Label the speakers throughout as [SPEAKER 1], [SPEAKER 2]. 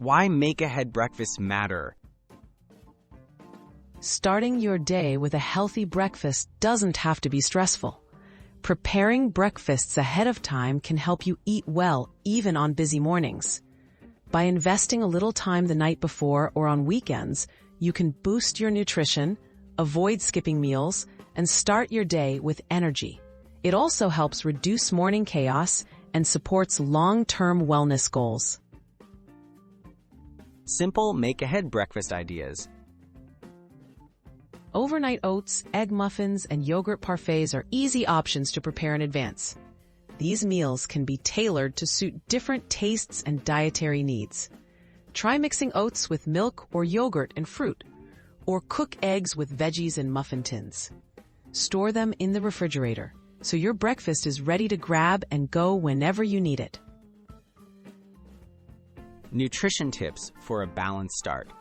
[SPEAKER 1] Why make-ahead breakfasts matter?
[SPEAKER 2] Starting your day with a healthy breakfast doesn't have to be stressful. Preparing breakfasts ahead of time can help you eat well, even on busy mornings. By investing a little time the night before or on weekends, you can boost your nutrition, avoid skipping meals, and start your day with energy. It also helps reduce morning chaos and supports long-term wellness goals.
[SPEAKER 1] Simple make-ahead breakfast ideas.
[SPEAKER 2] Overnight oats, egg muffins, and yogurt parfaits are easy options to prepare in advance. These meals can be tailored to suit different tastes and dietary needs. Try mixing oats with milk or yogurt and fruit, or cook eggs with veggies in muffin tins. Store them in the refrigerator, so your breakfast is ready to grab and go whenever you need it.
[SPEAKER 1] Nutrition tips for a balanced start.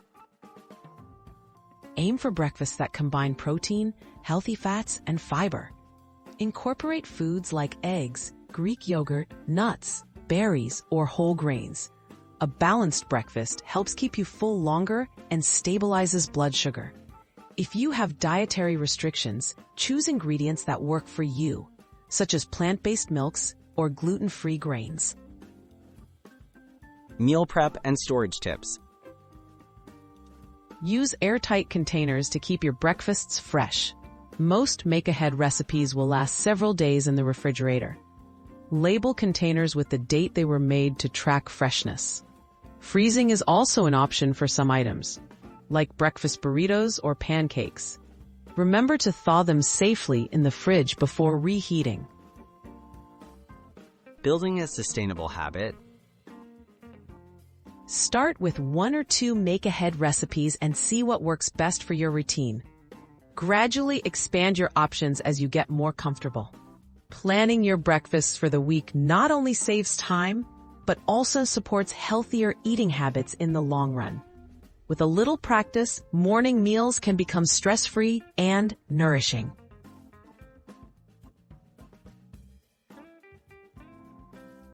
[SPEAKER 2] Aim for breakfasts that combine protein, healthy fats, and fiber. Incorporate foods like eggs, Greek yogurt, nuts, berries, or whole grains. A balanced breakfast helps keep you full longer and stabilizes blood sugar. If you have dietary restrictions, choose ingredients that work for you, such as plant-based milks or gluten-free grains.
[SPEAKER 1] Meal prep and storage tips.
[SPEAKER 2] Use airtight containers to keep your breakfasts fresh. Most make-ahead recipes will last several days in the refrigerator. Label containers with the date they were made to track freshness. Freezing is also an option for some items, like breakfast burritos or pancakes. Remember to thaw them safely in the fridge before reheating.
[SPEAKER 1] Building a sustainable habit.
[SPEAKER 2] Start with 1 or 2 make-ahead recipes and see what works best for your routine. Gradually expand your options as you get more comfortable. Planning your breakfasts for the week not only saves time, but also supports healthier eating habits in the long run. With a little practice, morning meals can become stress-free and nourishing.